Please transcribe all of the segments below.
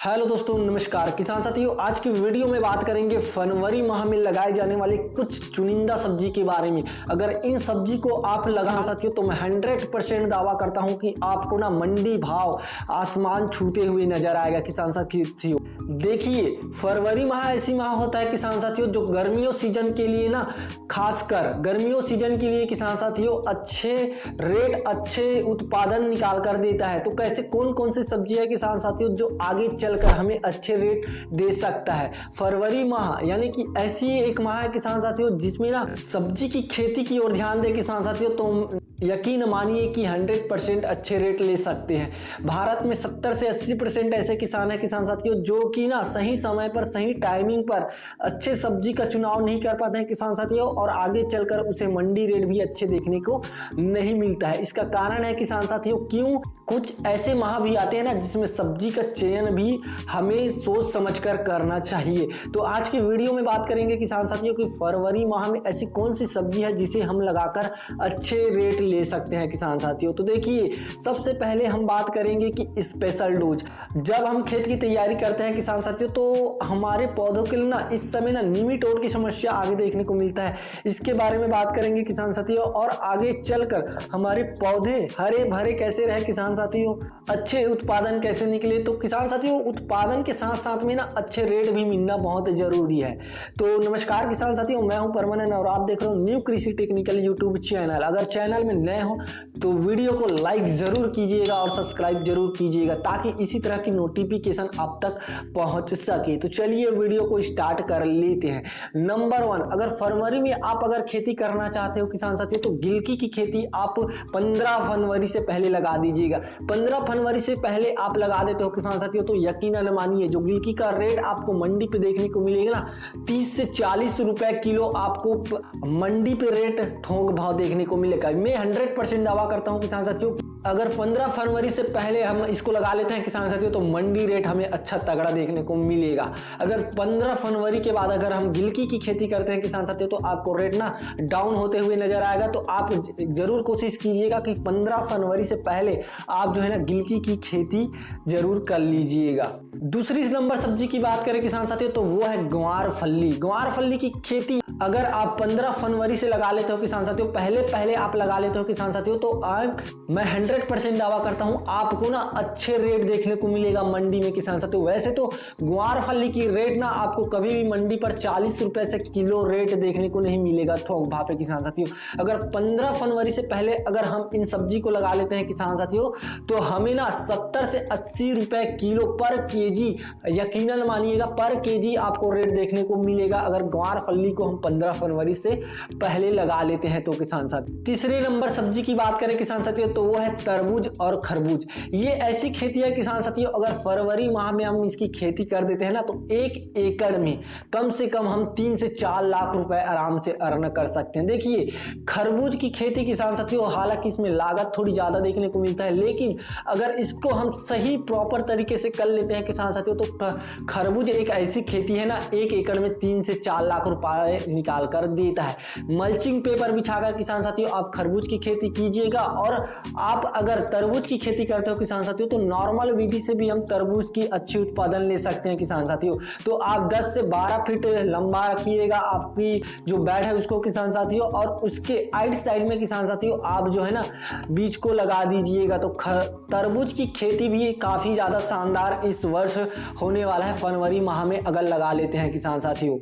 Hello दोस्तों, नमस्कार किसान साथियों। आज की वीडियो में बात करेंगे फरवरी माह में लगाए जाने वाले कुछ चुनिंदा सब्जी के बारे में। अगर इन सब्जी को आप लगा साथियों तो मैं 100% दावा करता हूं कि आपको ना मंडी भाव आसमान छूते हुए नजर आएगा। किसान साथियों देखिए, फरवरी माह ऐसी माह होता है किसान साथियों जो गर्मियों सीजन के लिए ना, खासकर गर्मियों सीजन के लिए किसान साथियों अच्छे रेट, अच्छे उत्पादन निकाल कर देता है। तो कैसे कौन कौन सी सब्जी है किसान साथियों जो आगे चलकर हमें अच्छे रेट दे सकता है। फरवरी माह यानी कि ऐसी एक माह है किसान साथियों जिसमें ना सब्जी की खेती की ओर ध्यान दे किसान साथियों तो यकीन मानिए कि 100% अच्छे रेट ले सकते हैं। भारत में 70 से 80% ऐसे किसान हैं किसान साथियों जो कि ना सही समय पर, सही टाइमिंग पर अच्छे सब्जी का चुनाव नहीं कर पाते हैं किसान साथियों, और आगे चलकर उसे मंडी रेट भी अच्छे देखने को नहीं मिलता है। इसका कारण है किसान साथियों, क्यों कुछ ऐसे माह भी आते हैं ना जिसमें सब्जी का चयन भी हमें सोच समझकर करना चाहिए। तो आज की वीडियो में बात करेंगे किसान साथियों कि फरवरी माह में ऐसी कौन सी सब्जी है जिसे हम लगाकर अच्छे रेट ले सकते हैं किसान साथियों। तो देखिए, सबसे पहले हम बात करेंगे कि स्पेशल डोज। जब हम खेत की तैयारी करते हैं किसान साथियों तो हमारे पौधों के लिए ना इस समय ना निमिटोड की समस्या आगे देखने को मिलता है। इसके बारे में बात करेंगे किसान साथियों, और आगे चलकर हमारे पौधे हरे भरे कैसे रहे किसान साथियों, अच्छे उत्पादन कैसे निकले। तो किसान साथियों, उत्पादन के साथ साथ में ना अच्छे रेट भी मिलना बहुत जरूरी है। तो नमस्कार किसान साथियों, मैं हूं परमानंद और आप देख रहे हो न्यू कृषि टेक्निकल यूट्यूब चैनल। अगर चैनल में नए हो तो वीडियो को लाइक जरूर कीजिएगा और सब्सक्राइब जरूर कीजिएगा ताकि इसी तरह की नोटिफिकेशन आप तक पहुंच सके। तो चलिए वीडियो को स्टार्ट कर लेते हैं। नंबर 1, अगर फरवरी में आप अगर खेती करना चाहते हो किसान साथियों तो गिलकी की खेती आप 15 फरवरी से पहले लगा दीजिएगा। 15 फरवरी से पहले आप लगा देते हो किसान साथियों तो यकीनन मानिए जो गिलकी का रेट आपको मंडी पे देखने को मिलेगा ना, 30 से 40 रुपए किलो आपको मंडी पे रेट थोक भाव देखने को मिलेगा। मैं 100% दावा करता हूं किसान साथियों, अगर 15 फरवरी से पहले हम इसको लगा लेते हैं किसान साथियों तो मंडी रेट हमें अच्छा तगड़ा देखने को मिलेगा। अगर 15 फरवरी के बाद अगर हम गिलकी की खेती करते हैं किसान साथियों तो आपको रेट ना डाउन होते हुए नजर आएगा। तो आप जरूर कोशिश कीजिएगा कि 15 फरवरी से पहले आप जो है ना गिलकी की खेती जरूर कर लीजिएगा। दूसरी नंबर सब्जी की बात करें किसान साथियों तो वो है ग्वार फल्ली। ग्वार फल्ली की खेती अगर आप 15 फरवरी से लगा लेते हो किसान साथियों, पहले आप लगा लेते हो किसान साथियों तो मैं 100% दावा करता हूं आपको ना अच्छे रेट देखने को मिलेगा मंडी में किसान साथियों। वैसे तो ग्वार फल्ली की रेट ना आपको कभी भी मंडी पर 40 रुपए से किलो रेट देखने को नहीं मिलेगा थोक भाव पे किसान साथियों। अगर 15 फरवरी से पहले अगर हम इन सब्जी को लगा लेते हैं किसान साथियों तो हमें ना 70 से 80 रुपए किलो पर केजी, यकीनन मानिएगा पर केजी आपको रेट देखने को मिलेगा अगर ग्वार फल्ली को हम 15 फरवरी से पहले लगा लेते हैं तो किसान साथी। तीसरे नंबर सब्जी की बात करें किसान साथियों तो वो है तरबूज और खरबूज। ये ऐसी खेती है किसान साथियों, अगर फरवरी माह में हम इसकी खेती कर देते हैं ना तो 1 एकड़ में कम से कम हम 3 से 4 लाख रुपए आराम से अर्न कर सकते हैं। देखिए, खरबूज की खेती किसान साथियों हालांकि इसमें लागत थोड़ी ज्यादा देखने को मिलता है, लेकिन अगर इसको हम सही प्रॉपर तरीके से कर लेते हैं किसान साथियों तो खरबूज एक ऐसी खेती है ना 1 एकड़ में 3 से 4 लाख रुपए निकाल कर देता है। मल्चिंग पेपर बिछाकर किसान साथियों आप खरबूज की खेती कीजिएगा। और आप अगर तरबूज की खेती करते हो किसान साथियों तो नॉर्मल विधि से भी हम तरबूज की अच्छी उत्पादन ले सकते हैं किसान साथियों। तो आप 10 से 12 फीट लंबा रखिएगा आपकी जो बेड है उसको किसान साथियों, और उसके साइड में किसान साथियों आप जो है ना बीज को लगा दीजिएगा। तो तरबूज की खेती भी काफी ज्यादा शानदार इस वर्ष होने वाला है फरवरी माह में अगर लगा लेते हैं किसान साथियों।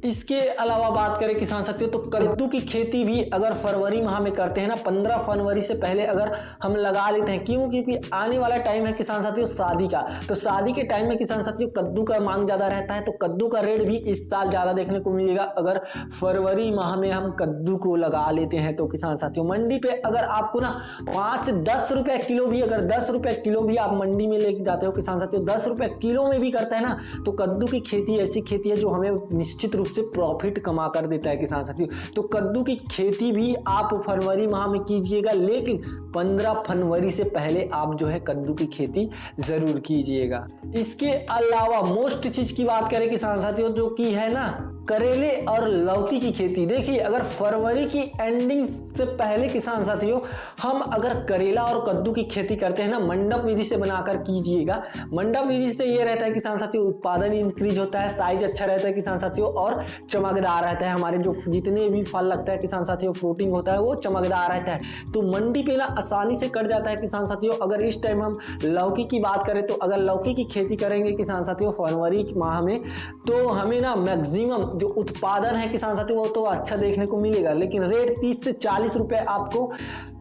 इसके अलावा बात करें किसान साथियों तो कद्दू की खेती भी अगर फरवरी माह में करते हैं ना, 15 फरवरी से पहले अगर हम लगा लेते हैं, क्यों? क्योंकि आने वाला टाइम है किसान साथियों शादी का। तो शादी के टाइम में किसान साथियों कद्दू का मांग ज्यादा रहता है, तो कद्दू का रेट भी इस साल ज्यादा देखने को मिलेगा अगर फरवरी माह में हम कद्दू को लगा लेते हैं तो किसान साथियों। मंडी पे अगर आपको ना 5 से 10 रुपए किलो भी, अगर 10 रुपए किलो भी आप मंडी में लेके जाते हो किसान साथियों, 10 रुपए किलो में भी करता है ना, तो कद्दू की खेती ऐसी खेती है जो हमें निश्चित रूप से प्रॉफिट कमा कर देता है किसान साथियों। तो कद्दू की खेती भी आप फरवरी माह में कीजिएगा, लेकिन 15 फरवरी से पहले आप जो है कद्दू की खेती जरूर कीजिएगा। इसके अलावा मोस्ट चीज की बात करें किसान साथियों जो की है ना करेले और लौकी की खेती। देखिए, अगर फरवरी की एंडिंग से पहले किसान साथियों हम अगर करेला और कद्दू की खेती करते हैं ना, मंडप विधि से बनाकर कीजिएगा। मंडप विधि से ये रहता है किसान साथियों, उत्पादन इंक्रीज होता है, साइज अच्छा रहता है किसान साथियों, और चमकदार रहता है। हमारे जो जितने भी फल लगता है किसान साथियों, फ्रूटिंग होता है, वो चमकदार रहता है, तो मंडी पे ना आसानी से कट जाता है किसान साथियों। अगर इस टाइम हम लौकी की बात करें तो अगर लौकी की खेती करेंगे किसान साथियों फरवरी माह में, तो हमें ना मैक्सिमम जो उत्पादन है किसान साथियों वो तो अच्छा देखने को मिलेगा, लेकिन रेट 30 से 40 रुपए आपको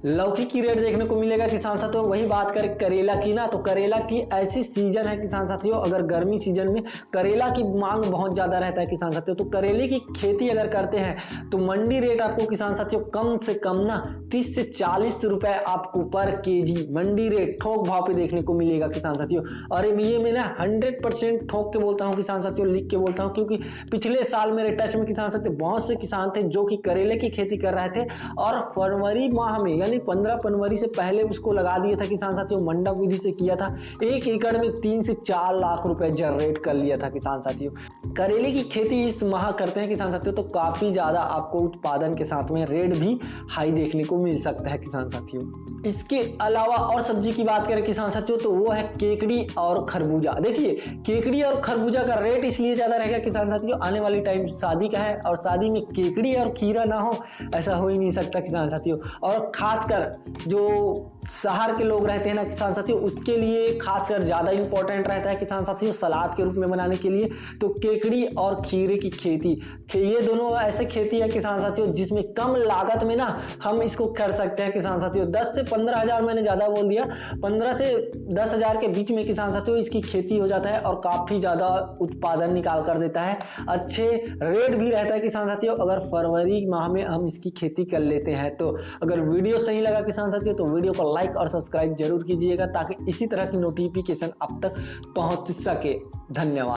लौकी की रेट देखने को मिलेगा किसान साथियों। वही बात करें करेला की ना, तो करेला की ऐसी सीजन है किसान साथियों, अगर गर्मी सीजन में करेला की मांग बहुत ज्यादा रहता है किसान साथियों, तो करेले की खेती अगर करते हैं तो मंडी रेट आपको किसान साथियों कम से कम ना 30 से 40 रुपए आपको पर केजी मंडी रेट थोक भाव पे देखने को मिलेगा किसान साथियों। और ये मैं ना 100% ठोक के बोलता हूँ किसान साथियों, लिख के बोलता हूँ, क्योंकि पिछले साल मेरे टच में किसान साथियों बहुत से किसान थे जो कि करेले की खेती कर रहे थे और फरवरी माह में यानी 15 जनवरी से पहले उसको लगा दिया था किसान साथियों, मंडप विधि से किया था। 1 एकड़ में 3 से 4 लाख रुपए जनरेट कर लिया था किसान साथियों। करेले की खेती इस माह करते हैं किसान साथियों तो काफी ज्यादा आपको उत्पादन के साथ में रेट भी हाई देखने को मिल सकता है किसान साथियों। इसके अलावा और सब्जी की बात करें किसान साथियों तो वो है केकड़ी और खरबूजा। देखिए, केकड़ी और खरबूजा का रेट इसलिए ज्यादा रहेगा किसान साथियों, आने वाली टाइम शादी का है और शादी में केकड़ी और खीरा ना हो ऐसा हो ही नहीं सकता किसान साथियों। और खासकर जो शहर के लोग रहते हैं ना किसान साथियों, उसके लिए खासकर ज्यादा इंपॉर्टेंट रहता है किसान साथियों सलाद के रूप में बनाने के लिए। तो केकड़ी और खीरे की खेती, ये दोनों ऐसे खेती है किसान साथियों जिसमें कम लागत में ना हम इसको कर सकते हैं किसान साथियों। 10 से 15 हजार, मैंने ज्यादा बोल दिया, 15 से 10 हजार के बीच में किसान साथियों इसकी खेती हो जाता है और काफी ज्यादा उत्पादन निकाल कर देता है। अच्छे रेट भी रहता है किसान साथियों अगर फरवरी माह में हम इसकी खेती कर लेते हैं तो। अगर वीडियो सही लगा किसान साथियों तो वीडियो को लाइक और सब्सक्राइब जरूर कीजिएगा ताकि इसी तरह की नोटिफिकेशन अब तक पहुंच सके। धन्यवाद।